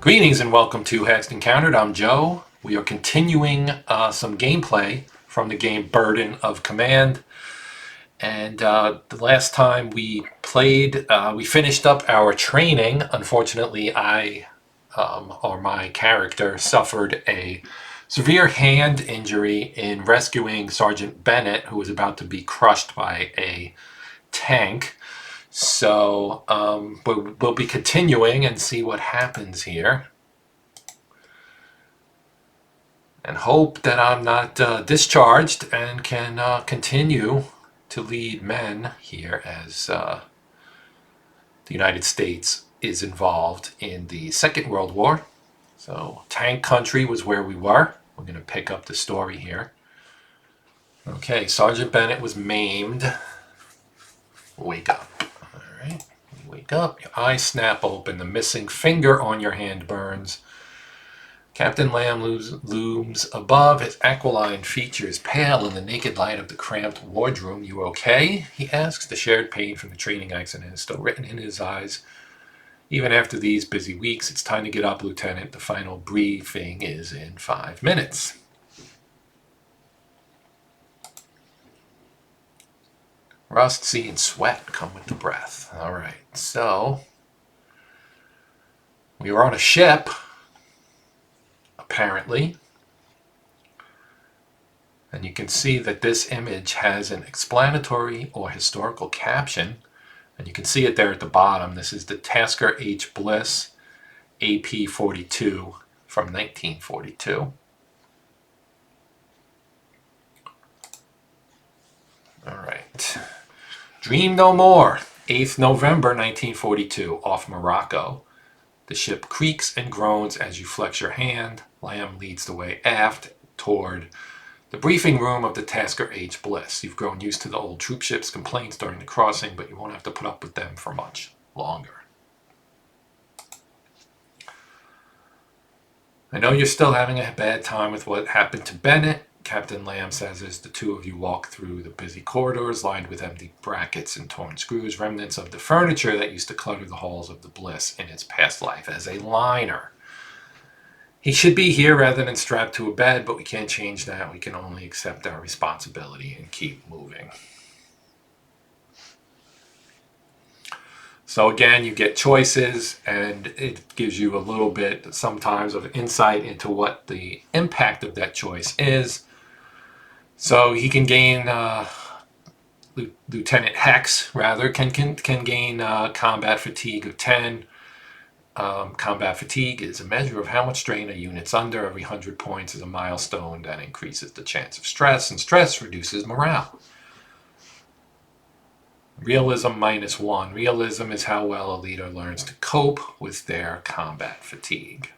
Greetings and welcome to Hexed Encountered. I'm Joe. We are continuing some gameplay from the game Burden of Command. And the last time we played, we finished up our training. Unfortunately, or my character, suffered a severe hand injury in rescuing Sergeant Bennett, who was about to be crushed by a tank. So we'll be continuing and see what happens here. And hope that I'm not discharged and can continue to lead men here as the United States is involved in the Second World War. So tank country was where we were. We're going to pick up the story here. Okay, Sergeant Bennett was maimed. Wake up. All right, wake up. Your eyes snap open. The missing finger on your hand burns. Captain Lamb looms above, his aquiline features pale in the naked light of the cramped wardroom. "You okay?" he asks. The shared pain from the training accident is still written in his eyes. "Even after these busy weeks, it's time to get up, Lieutenant. The final briefing is in 5 minutes." Rust, sea, and sweat come with the breath. All right, so we were on a ship, apparently. And you can see that this image has an explanatory or historical caption. And you can see it there at the bottom. This is the Tasker H. Bliss AP-42 from 1942. All right. Dream no more. 8th November 1942, off Morocco. The ship creaks and groans as you flex your hand. Lamb leads the way aft toward the briefing room of the Tasker H. Bliss. You've grown used to the old troop ship's complaints during the crossing, but you won't have to put up with them for much longer. "I know you're still having a bad time with what happened to Bennett," Captain Lamb says as the two of you walk through the busy corridors lined with empty brackets and torn screws, remnants of the furniture that used to clutter the halls of the Bliss in its past life as a liner. "He should be here rather than strapped to a bed, but we can't change that. We can only accept our responsibility and keep moving." So again, you get choices, and it gives you a little bit sometimes of insight into what the impact of that choice is. So he can gain, Lieutenant Hex, rather, can gain combat fatigue of 10. Combat fatigue is a measure of how much strain a unit's under. Every 100 points is a milestone that increases the chance of stress, and stress reduces morale. Realism -1. Realism is how well a leader learns to cope with their combat fatigue.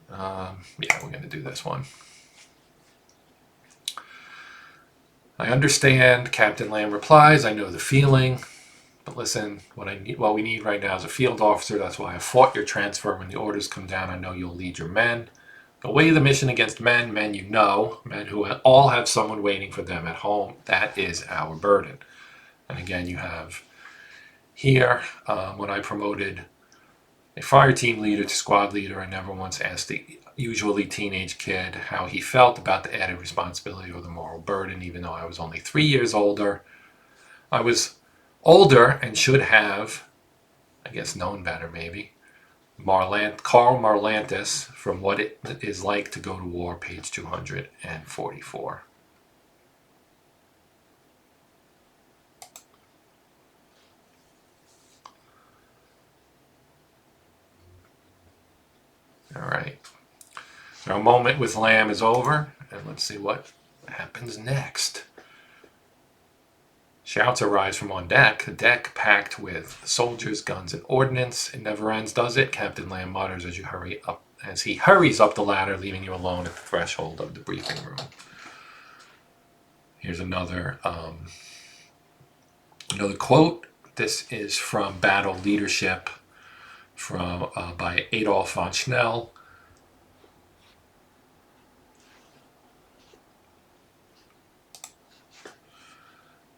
Yeah, we're going to do this one. "I understand," Captain Lamb replies. "I know the feeling. But listen, what we need right now is a field officer. That's why I fought your transfer. When the orders come down, I know you'll lead your men. Away the mission against men you know, men who all have someone waiting for them at home. That is our burden." And again, you have here, when I promoted a fire team leader to squad leader, I never once asked the usually teenage kid how he felt about the added responsibility or the moral burden, even though I was only 3 years older. I was older and should have, I guess, known better maybe. Carl Marlantis, from What It Is Like to Go to War, page 244. All right. So our moment with Lamb is over, and let's see what happens next. Shouts arise from on deck, the deck packed with soldiers, guns, and ordnance. "It never ends, does it?" Captain Lamb mutters as he hurries up the ladder, leaving you alone at the threshold of the briefing room. Here's another quote. This is from Battle Leadership by Adolf von Schnell.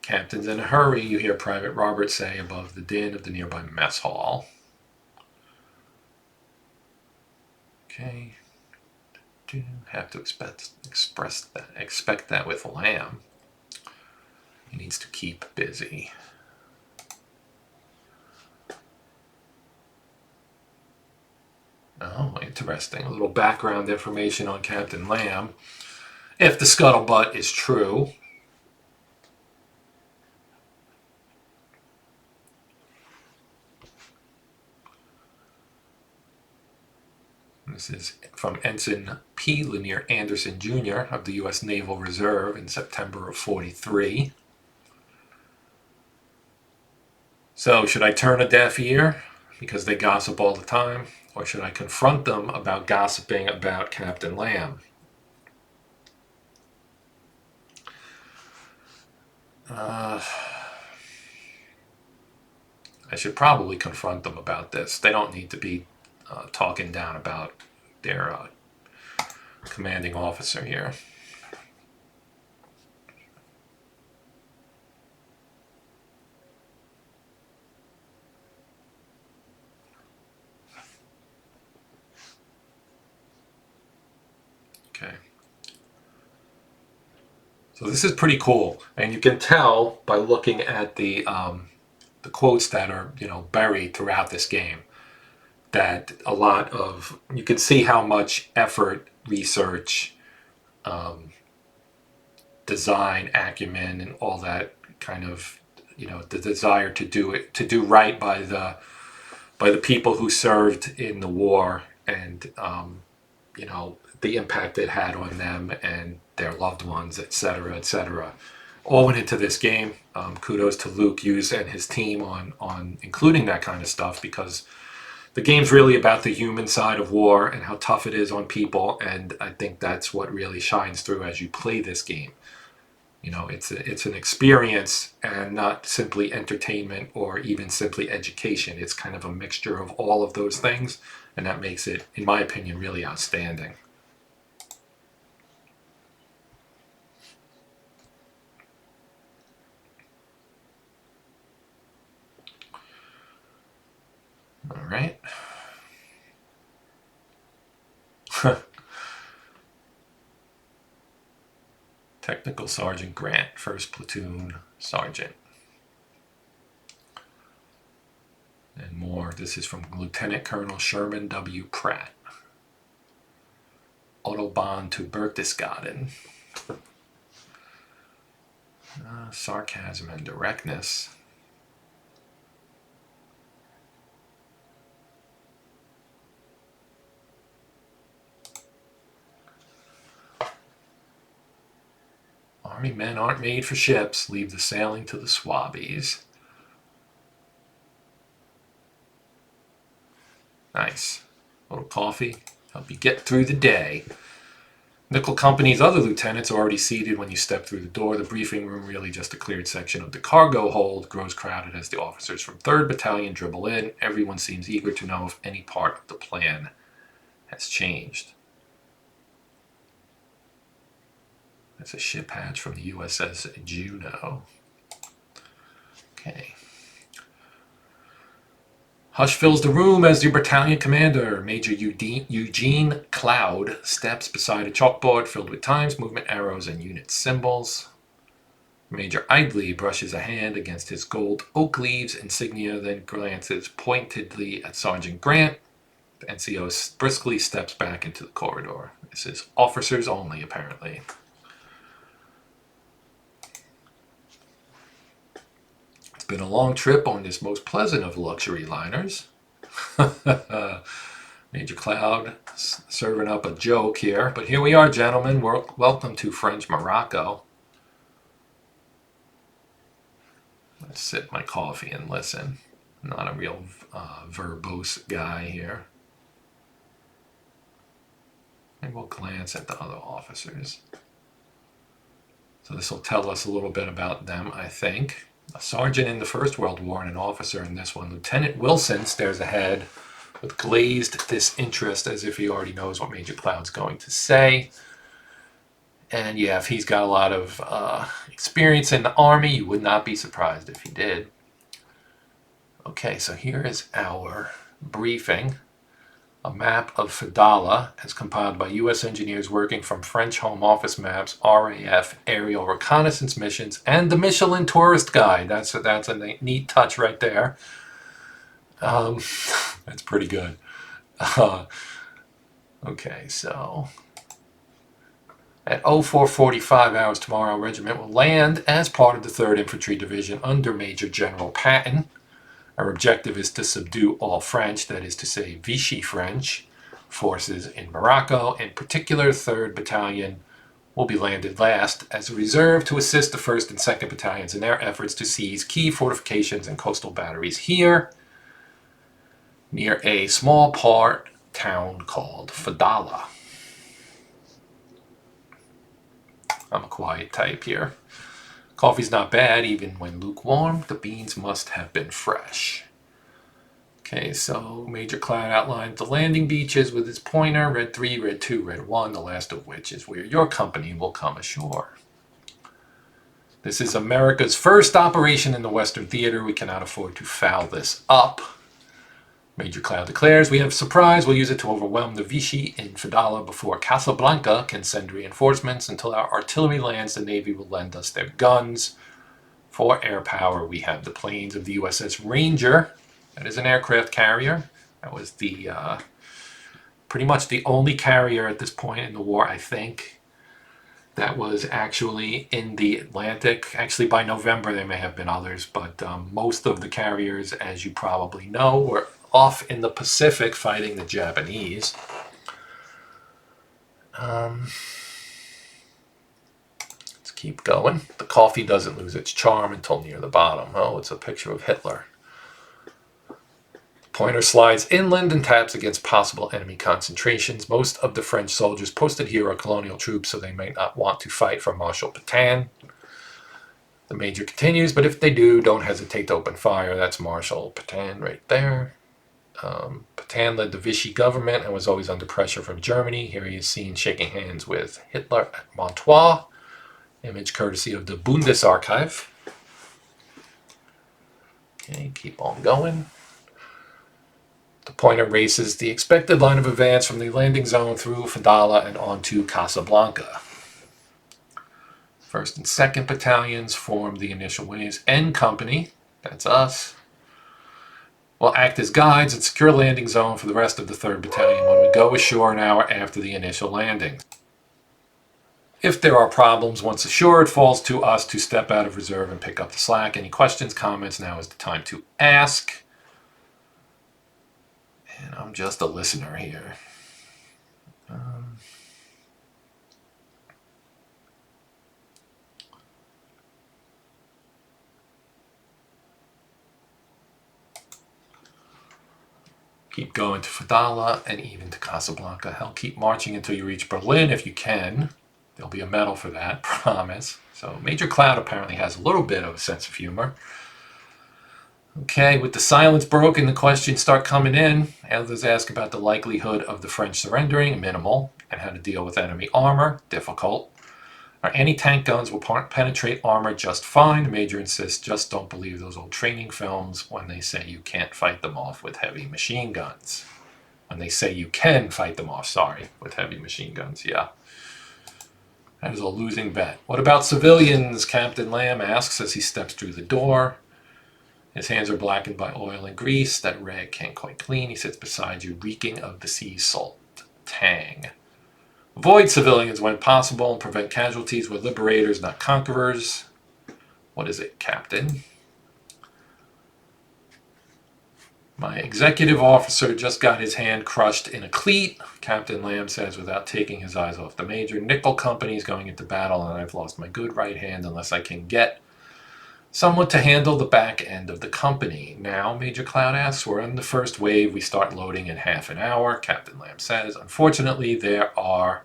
"Captain's in a hurry," you hear Private Robert say above the din of the nearby mess hall. Okay. Do have to expect that with Lamb. He needs to keep busy. Oh, interesting. A little background information on Captain Lamb. If the scuttlebutt is true, this is from Ensign P. Lanier Anderson, Jr. of the U.S. Naval Reserve in September of '43. So, should I turn a deaf ear because they gossip all the time? Or should I confront them about gossiping about Captain Lamb? I should probably confront them about this. They don't need to be talking down about their commanding officer here. Okay. So this is pretty cool, and you can tell by looking at the quotes that are buried throughout this game that a lot of you can see how much effort, research, design acumen, and all that kind of the desire to do right by the people who served in the war, and the impact it had on them and their loved ones, etc., etc. All went into this game. Kudos to Luke Hughes and his team on including that kind of stuff, because the game's really about the human side of war and how tough it is on people, and I think that's what really shines through as you play this game. It's an experience and not simply entertainment or even simply education. It's kind of a mixture of all of those things, and that makes it, in my opinion, really outstanding. All right. Technical Sergeant Grant, 1st Platoon Sergeant. And more. This is from Lieutenant Colonel Sherman W. Pratt. Autobahn to Berchtesgaden. Sarcasm and directness. Army men aren't made for ships. Leave the sailing to the swabbies. Nice. A little coffee. Help you get through the day. Nickel Company's other lieutenants are already seated when you step through the door. The briefing room, really just a cleared section of the cargo hold, grows crowded as the officers from 3rd Battalion dribble in. Everyone seems eager to know if any part of the plan has changed. That's a ship hatch from the USS Juno. Okay. Hush fills the room as the battalion commander, Major Eugene Cloud, steps beside a chalkboard filled with times, movement arrows, and unit symbols. Major Idley brushes a hand against his gold oak leaves insignia, then glances pointedly at Sergeant Grant. The NCO briskly steps back into the corridor. This is officers only, apparently. It's been a long trip on this most pleasant of luxury liners. Major Cloud serving up a joke here. But here we are, gentlemen. Welcome to French Morocco. Let's sip my coffee and listen. I'm not a real verbose guy here. And we'll glance at the other officers. So this will tell us a little bit about them, I think. A sergeant in the First World War and an officer in this one. Lieutenant Wilson stares ahead with glazed disinterest, as if he already knows what Major Cloud's going to say. And yeah, if he's got a lot of experience in the Army, you would not be surprised if he did. Okay, so here is our briefing. A map of Fadala as compiled by U.S. engineers working from French Home Office maps, RAF aerial reconnaissance missions, and the Michelin tourist guide. That's a neat touch right there. That's pretty good. Okay, so at 04:45 hours tomorrow, regiment will land as part of the 3rd Infantry Division under Major General Patton. Our objective is to subdue all French, that is to say Vichy French, forces in Morocco. In particular, 3rd Battalion will be landed last as a reserve to assist the 1st and 2nd Battalions in their efforts to seize key fortifications and coastal batteries here near a small port town called Fadala. I'm a quiet type here. Coffee's not bad, even when lukewarm. The beans must have been fresh. Okay, so Major Cloud outlines the landing beaches with its pointer, red 3, red 2, red 1, the last of which is where your company will come ashore. This is America's first operation in the Western Theater. We cannot afford to foul this up. Major Cloud declares, we have a surprise. We'll use it to overwhelm the Vichy in Fadala before Casablanca can send reinforcements. Until our artillery lands, the Navy will lend us their guns. For air power, we have the planes of the USS Ranger. That is an aircraft carrier. That was the pretty much the only carrier at this point in the war, I think, that was actually in the Atlantic. Actually, by November, there may have been others, but most of the carriers, as you probably know, were off in the Pacific fighting the Japanese. Let's keep going. The coffee doesn't lose its charm until near the bottom. Oh, it's a picture of Hitler. Pointer slides inland and taps against possible enemy concentrations. Most of the French soldiers posted here are colonial troops, so they may not want to fight for Marshal Pétain. The Major continues, but if they do, don't hesitate to open fire. That's Marshal Pétain right there. Pétain led the Vichy government and was always under pressure from Germany. Here he is seen shaking hands with Hitler at Montreux. Image courtesy of the Bundesarchiv. Okay, keep on going. The pointer races the expected line of advance from the landing zone through Fadala and onto Casablanca. 1st and 2nd Battalions form the initial waves. N Company, that's us, will act as guides and secure landing zone for the rest of the 3rd Battalion when we go ashore an hour after the initial landing. If there are problems once ashore, it falls to us to step out of reserve and pick up the slack. Any questions, comments, now is the time to ask. And I'm just a listener here. Keep going to Fadala and even to Casablanca. Hell, keep marching until you reach Berlin if you can. There'll be a medal for that, promise. So Major Cloud apparently has a little bit of a sense of humor. Okay, with the silence broken, the questions start coming in. Others ask about the likelihood of the French surrendering, minimal, and how to deal with enemy armor, difficult. Our anti-tank guns will penetrate armor just fine. The Major insists, just don't believe those old training films when they say you can't fight them off with heavy machine guns. When they say you can fight them off, with heavy machine guns, yeah. That is a losing bet. What about civilians? Captain Lamb asks as he steps through the door. His hands are blackened by oil and grease. That rag can't quite clean. He sits beside you, reeking of the sea salt tang. Avoid civilians when possible and prevent casualties. We're liberators, not conquerors. What is it, Captain? My executive officer just got his hand crushed in a cleat, Captain Lamb says without taking his eyes off the Major. Nickel Company is going into battle and I've lost my good right hand unless I can get someone to handle the back end of the company. Now, Major Cloud asks, we're in the first wave. We start loading in half an hour, Captain Lamb says. Unfortunately, there are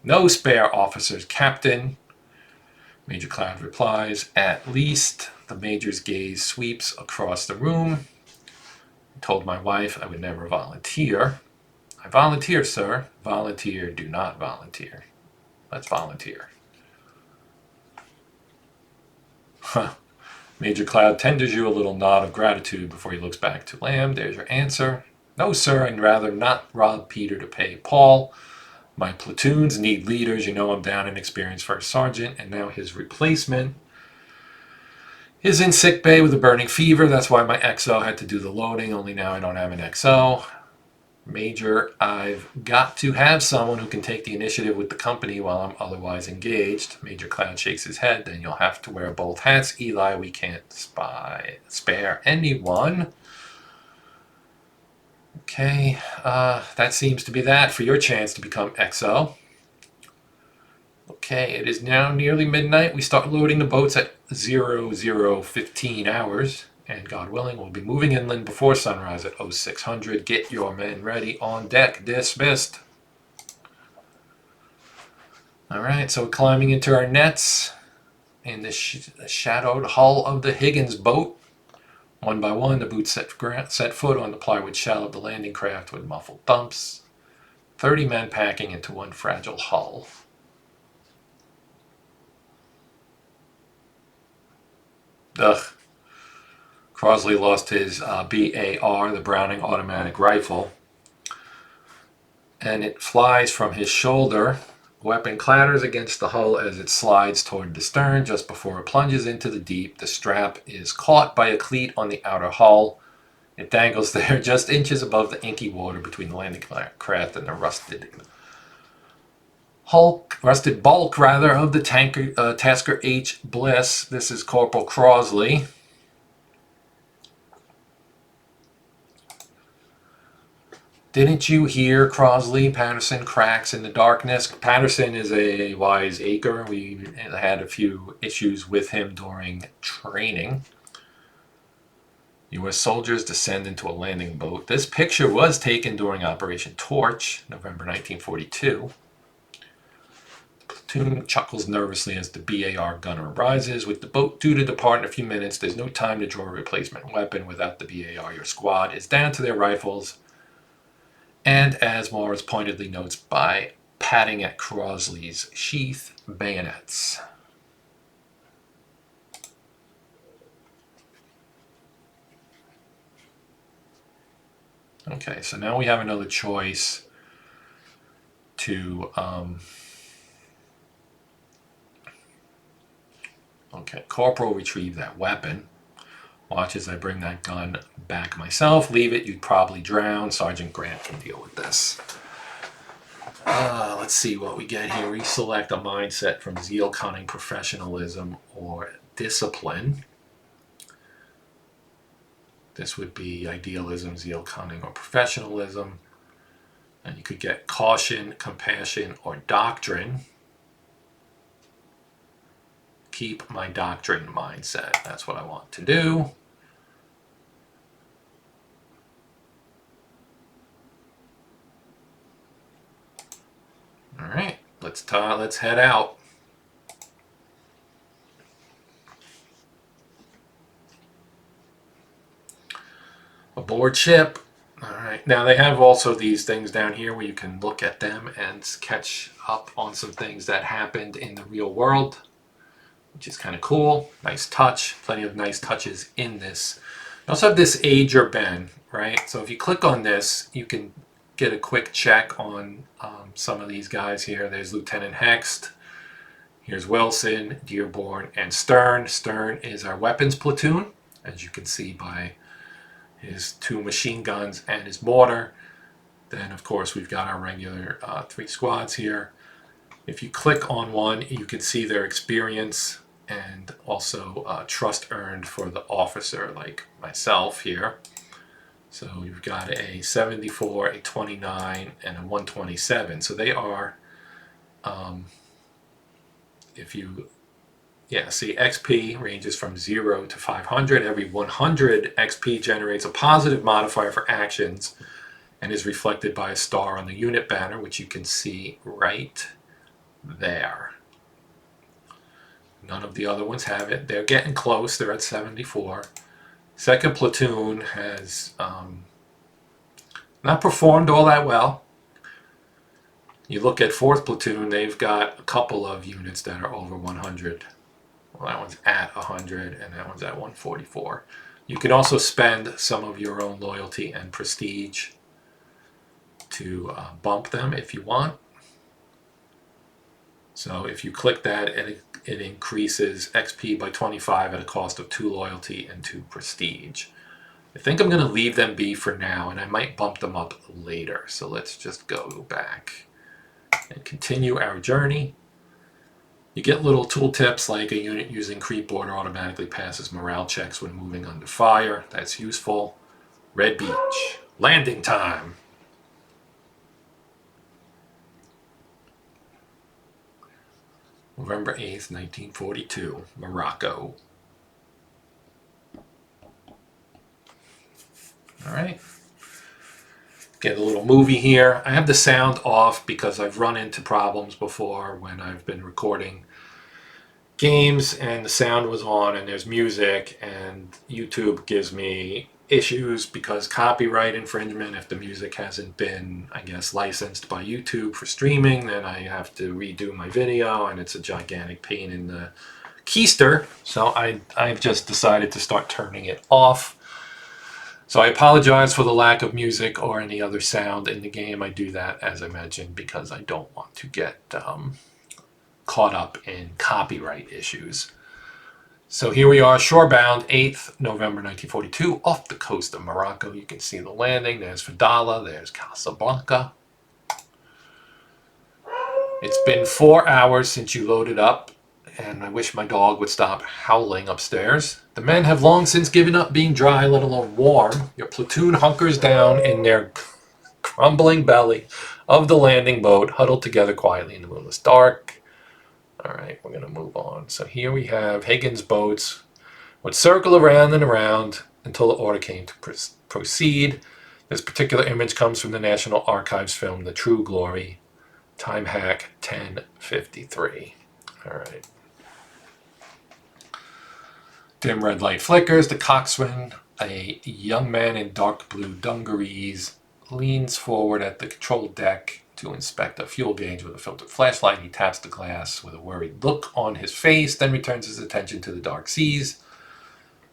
no spare officers, Captain. Major Cloud replies, at least. The Major's gaze sweeps across the room. I told my wife I would never volunteer. I volunteer, sir. Volunteer, do not volunteer. Let's volunteer. Huh. Major Cloud tenders you a little nod of gratitude before he looks back to Lamb. There's your answer. No, sir, I'd rather not rob Peter to pay Paul. My platoons need leaders. You know I'm down in experienced first sergeant, and now his replacement is in sick bay with a burning fever. That's why my XO had to do the loading, only now I don't have an XO. Major, I've got to have someone who can take the initiative with the company while I'm otherwise engaged. Major Cloud shakes his head. Then you'll have to wear both hats. Eli, we can't spare anyone. Okay, that seems to be that for your chance to become XO. Okay, it is now nearly midnight. We start loading the boats at 00:15 hours. And God willing, we'll be moving inland before sunrise at 0600. Get your men ready on deck. Dismissed. All right, so we're climbing into our nets in the shadowed hull of the Higgins boat. One by one, the boots set foot on the plywood shell of the landing craft with muffled thumps. 30 men packing into one fragile hull. Ugh. Crosley lost his BAR, the Browning automatic rifle, and it flies from his shoulder. Weapon clatters against the hull as it slides toward the stern. Just before it plunges into the deep, the strap is caught by a cleat on the outer hull. It dangles there just inches above the inky water between the landing craft and the rusted bulk of the Tasker H. Bliss. This is Corporal Crosley. Didn't you hear, Crosley? Patterson cracks in the darkness. Patterson is a wiseacre. We had a few issues with him during training. U.S. soldiers descend into a landing boat. This picture was taken during Operation Torch, November 1942. The platoon chuckles nervously as the BAR gunner rises. With the boat due to depart in a few minutes, there's no time to draw a replacement weapon. Without the BAR, your squad is down to their rifles. And as Morris pointedly notes, by patting at Crosley's sheath bayonets. Okay, so now we have another choice to, okay, Corporal, retrieve that weapon. Watch as I bring that gun back myself. Leave it, you'd probably drown. Sergeant Grant can deal with this. Let's see what we get here. We select a mindset from zeal, cunning, professionalism, or discipline. This would be idealism, zeal, cunning, or professionalism. And you could get caution, compassion, or doctrine. Keep my doctrine mindset. That's what I want to do. All right, let's head out. Aboard ship. All right, now they have also these things down here where you can look at them and catch up on some things that happened in the real world, which is kind of cool. Nice touch, plenty of nice touches in this. You also have this age or Ben, right? So if you click on this, you can get a quick check on some of these guys here. There's Lieutenant Hexed. Here's Wilson, Dearborn, and Stern. Stern is our weapons platoon, as you can see by his 2 machine guns and his mortar. Then, of course, we've got our regular 3 squads here. If you click on one, you can see their experience and also trust earned for the officer, like myself here. So you've got a 74, a 29, and a 127. So they are, see, XP ranges from 0 to 500. Every 100 XP generates a positive modifier for actions and is reflected by a star on the unit banner, which you can see right there. None of the other ones have it. They're getting close. They're at 74. Second platoon has not performed all that well. You look at 4th platoon, they've got a couple of units that are over 100. Well, that one's at 100 and that one's at 144. You can also spend some of your own loyalty and prestige to bump them if you want. So if you click that, it increases XP by 25 at a cost of 2 loyalty and 2 prestige. I think I'm going to leave them be for now, and I might bump them up later. So let's just go back and continue our journey. You get little tooltips like a unit using creep border automatically passes morale checks when moving under fire. That's useful. Red Beach. Landing time. November 8th, 1942, Morocco. All right. Get a little movie here. I have the sound off because I've run into problems before when I've been recording games and the sound was on and there's music, and YouTube gives me issues because copyright infringement. If the music hasn't been, I guess, licensed by YouTube for streaming, then I have to redo my video, and it's a gigantic pain in the keister. So I've just decided to start turning it off. So I apologize for the lack of music or any other sound in the game. I do that, as I mentioned, because I don't want to get caught up in copyright issues. So here we are, shorebound, 8th November 1942, off the coast of Morocco. You can see the landing. There's Fadala, there's Casablanca. It's been 4 hours since you loaded up, and I wish my dog would stop howling upstairs. The men have long since given up being dry, let alone warm. Your platoon hunkers down in their crumbling belly of the landing boat, huddled together quietly in the moonless dark. All right, we're going to move on. So here we have Higgins' boats would circle around and around until the order came to proceed. This particular image comes from the National Archives film, The True Glory, time hack 1053. All right. Dim red light flickers. The coxswain, a young man in dark blue dungarees, leans forward at the control deck to inspect a fuel gauge with a filtered flashlight. He taps the glass with a worried look on his face, then returns his attention to the dark seas.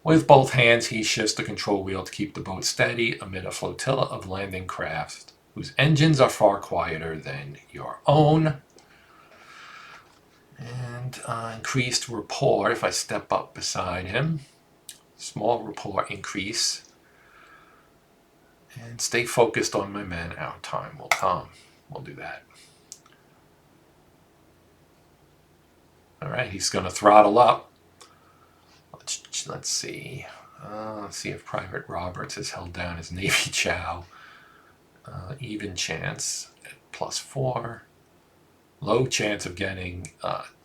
With both hands, he shifts the control wheel to keep the boat steady amid a flotilla of landing craft whose engines are far quieter than your own. And increased rapport if I step up beside him. Small rapport increase. And stay focused on my men. Our time will come. We'll do that. All right, he's going to throttle up. Let's see. Let's see if Private Roberts has held down his Navy chow. Even chance at +4. Low chance of getting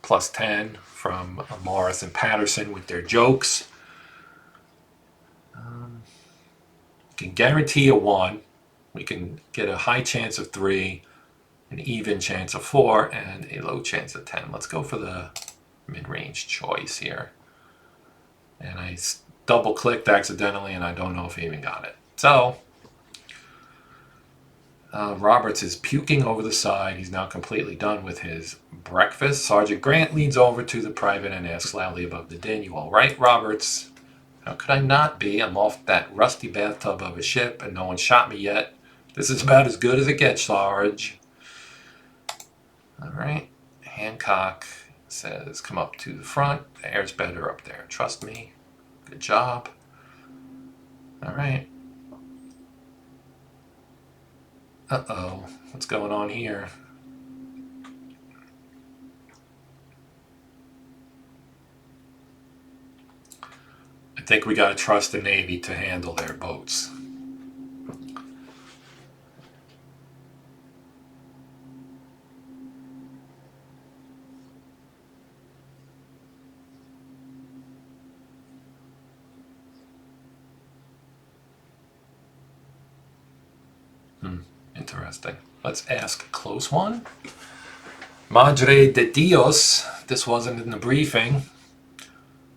+10 from Morris and Patterson with their jokes. Can guarantee a 1. We can get a high chance of 3, an even chance of 4, and a low chance of 10. Let's go for the mid-range choice here. And I double-clicked accidentally, and I don't know if he even got it. So, Roberts is puking over the side. He's now completely done with his breakfast. Sergeant Grant leans over to the private and asks loudly above the din, "You all right, Roberts?" "How could I not be? I'm off that rusty bathtub of a ship, and no one shot me yet. This is about as good as it gets, Sarge." All right. Hancock says, "Come up to the front. The air's better up there. Trust me. Good job." All right. Uh-oh. What's going on here? I think we got to trust the Navy to handle their boats. Interesting. Let's ask a close one. Madre de Dios. This wasn't in the briefing.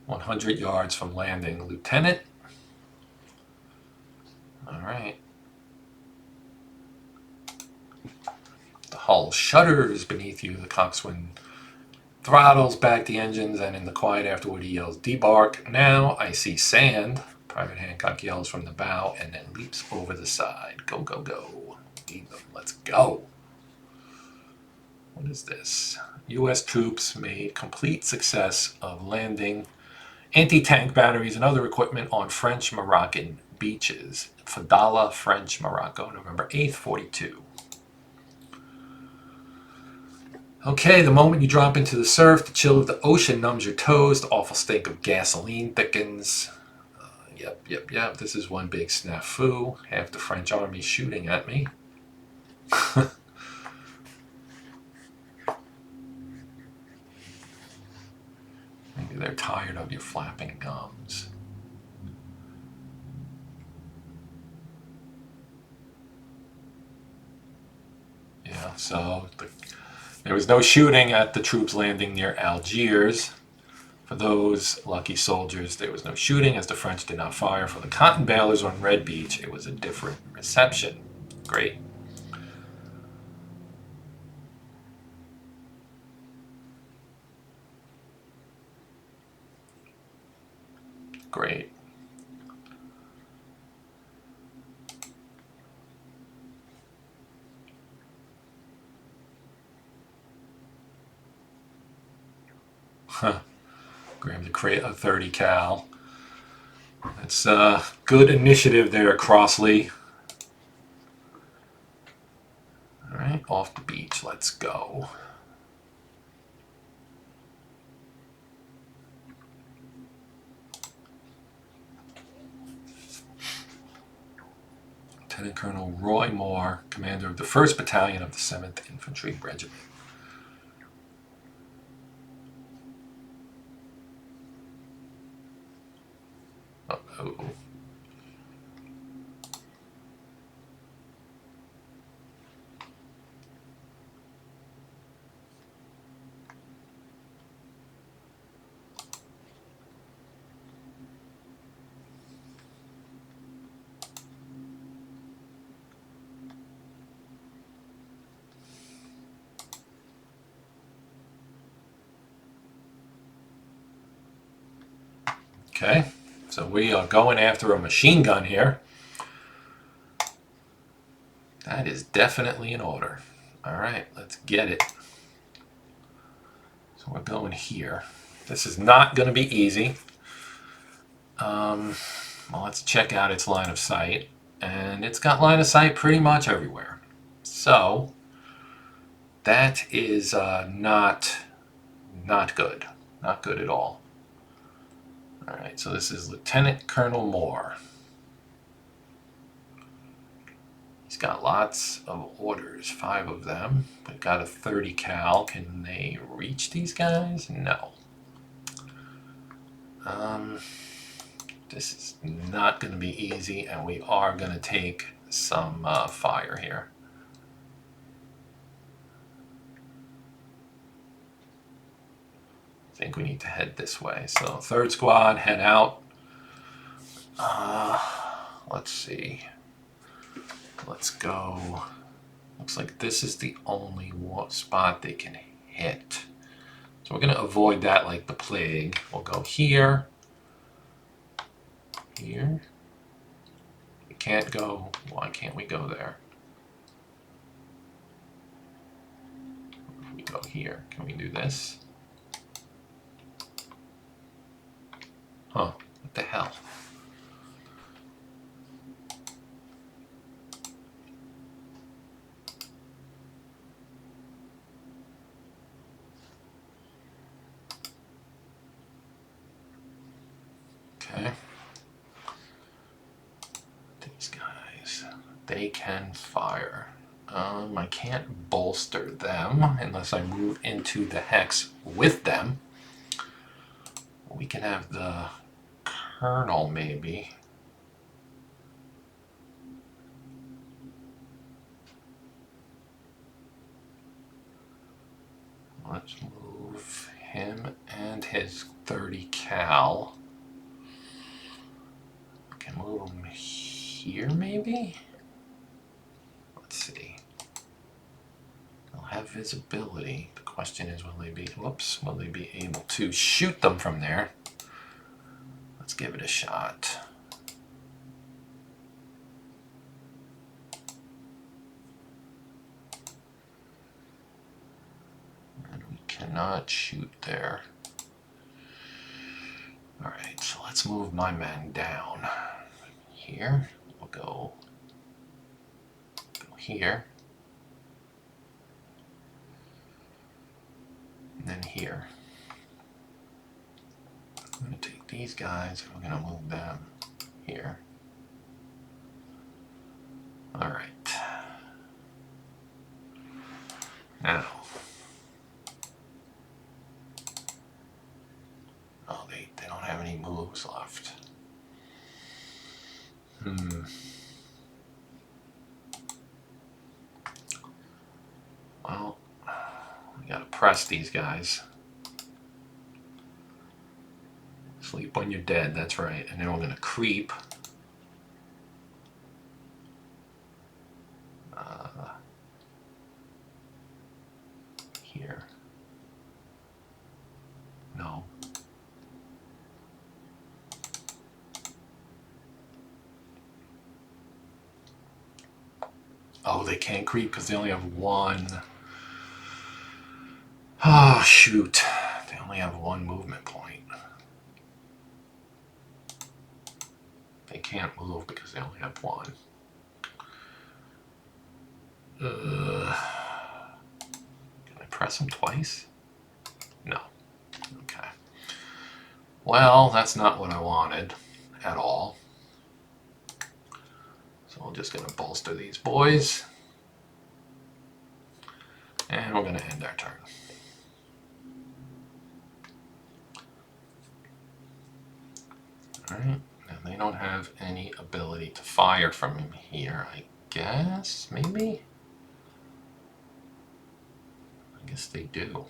100 yards from landing, Lieutenant. All right. The hull shudders beneath you. The coxswain throttles back the engines, and in the quiet afterward, he yells, "Debark now, I see sand." Private Hancock yells from the bow and then leaps over the side. Go, go, go. need them. Let's go. What is this? U.S. troops made complete success of landing anti-tank batteries and other equipment on French Moroccan beaches. Fadala, French Morocco, November 8th, 42. Okay, the moment you drop into the surf, the chill of the ocean numbs your toes, the awful stink of gasoline thickens. Yep. This is one big snafu. Half the French army shooting at me. Maybe they're tired of your flapping gums. Yeah, so there was no shooting at the troops landing near Algiers. For those lucky soldiers, there was no shooting as the French did not fire. For the cotton balers on Red Beach, it was a different reception. Great. Great. Grab the crate of 30 cal. That's good initiative there, Crossley. All right, off the beach. Let's go. Lieutenant Colonel Roy Moore, commander of the 1st Battalion of the 7th Infantry Regiment. Uh-oh. Okay, so we are going after a machine gun here. That is definitely in order. All right, let's get it. So we're going here. This is not going to be easy. Well, let's check out its line of sight. And it's got line of sight pretty much everywhere. So that is not good. Not good at all. All right, so this is Lieutenant Colonel Moore. He's got lots of orders, 5 of them. We've got a 30 cal. Can they reach these guys? No. This is not going to be easy, and we are going to take some fire here. I think we need to head this way. So 3rd Squad, head out. Let's see. Let's go. Looks like this is the only spot they can hit. So we're going to avoid that like the plague. We'll go here. Here. We can't go. Why can't we go there? If we go here, can we do this? Huh, what the hell? Okay. These guys, they can fire. I can't bolster them unless I move into the hex with them. We can have the Colonel maybe. Let's move him and his 30 cal. We can move him here maybe? Let's see. They'll have visibility. The question is, will they be able to shoot them from there? Let's give it a shot. cannot shoot there. Alright, so let's move my men down here. We'll go here. And then here. I'm going to take these guys and we're going to move them here. Alright. Now. Oh, they don't have any moves left. Well, we gotta press these guys. Sleep when you're dead, that's right. And then we're gonna creep. Here. No. Oh, they can't creep because they only have one. Oh, shoot. They only have one movement point. They can't move because they only have one. Can I press them twice? No. Okay. Well, that's not what I wanted at all. So we're just going to bolster these boys. And we're going to end our turn. Alright, now they don't have any ability to fire from here, I guess, maybe? I guess they do.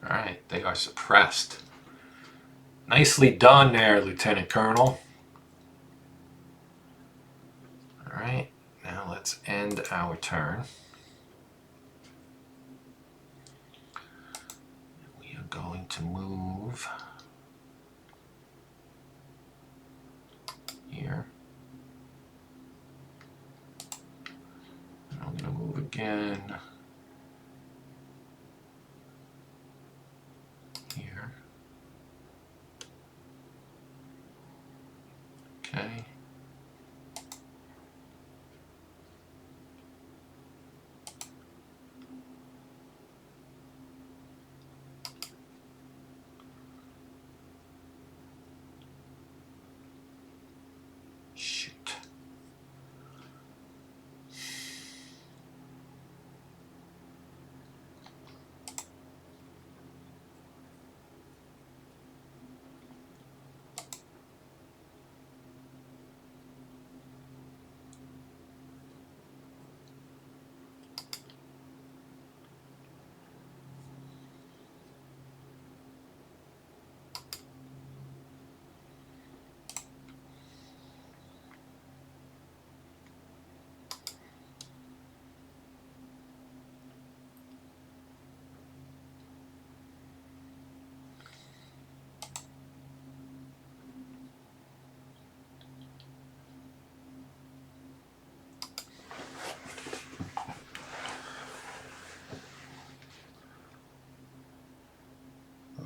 Alright, they are suppressed. Nicely done there, Lieutenant Colonel. Alright, now let's end our turn. We are going to move here. And I'm going to move again here. Okay. Shoot.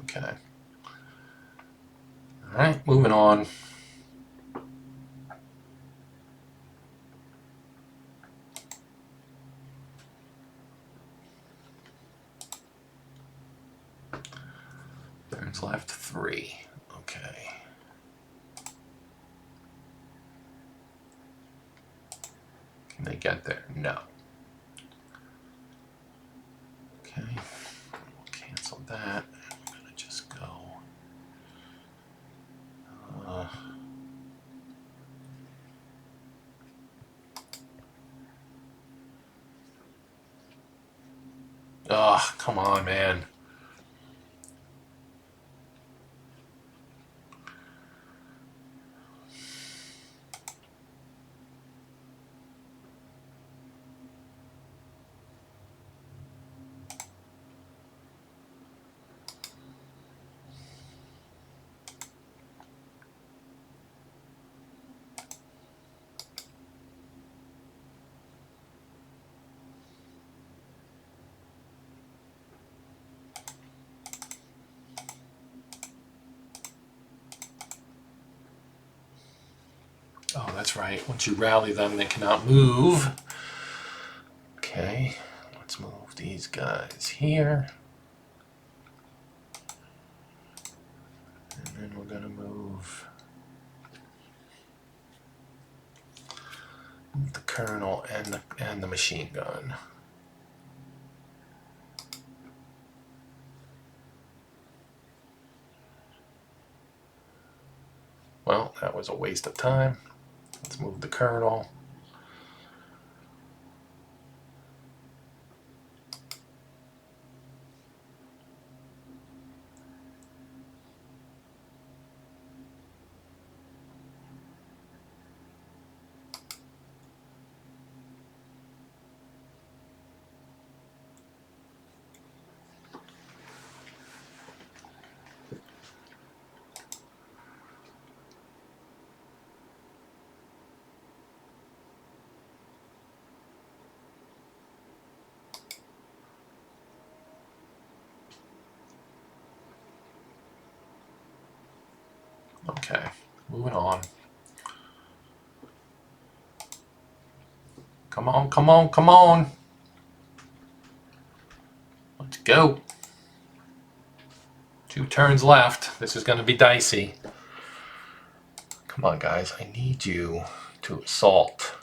Okay. Alright, moving on. Turns left 3. Okay. Can they get there? No. Okay. We'll cancel that. I'm going to just go. Oh, come on, man. that's right. Once you rally them, they cannot move. Okay, let's move these guys here. And then we're going to move the colonel and the machine gun. Well, that was a waste of time. Let's move the colonel. Okay, moving on. Come on, come on, come on. Let's go. 2 turns left. This is going to be dicey. Come on, guys. I need you to assault.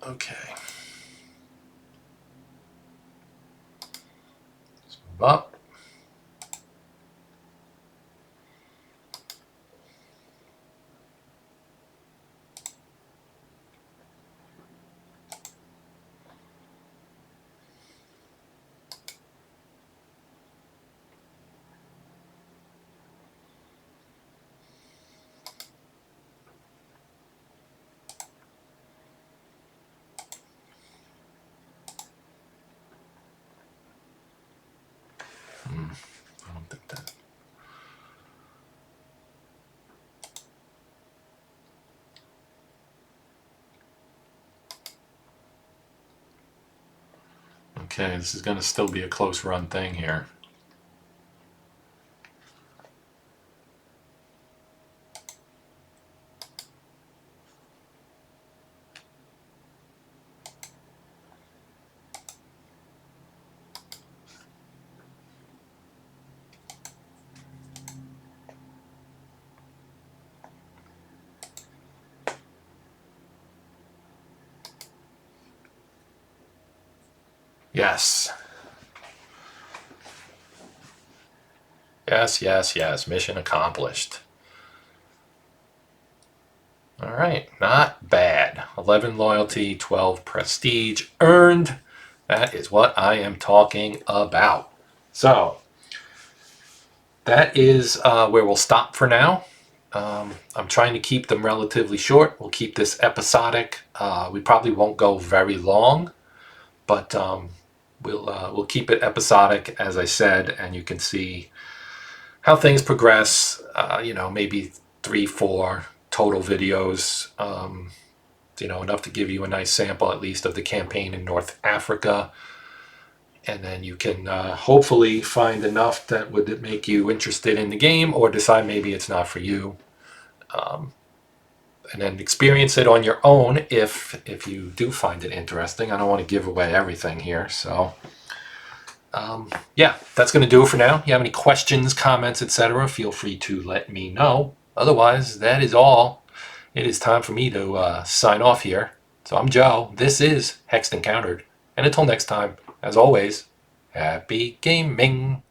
Okay. Let's move up. I don't think that. Okay, this is going to still be a close run thing here. Yes. Yes, yes, yes. Mission accomplished. All right, not bad. 11 loyalty, 12 prestige earned. That is what I am talking about. So, that is where we'll stop for now. I'm trying to keep them relatively short. We'll keep this episodic. We probably won't go very long, but we'll keep it episodic, as I said, and you can see how things progress. Maybe 3, 4 total videos. Enough to give you a nice sample, at least, of the campaign in North Africa. And then you can hopefully find enough that would make you interested in the game, or decide maybe it's not for you. And then experience it on your own if you do find it interesting. I don't want to give away everything here. So, yeah, that's going to do it for now. If you have any questions, comments, etc., feel free to let me know. Otherwise, that is all. it is time for me to sign off here. So I'm Joe. This is Hexed Encountered. And until next time, as always, happy gaming!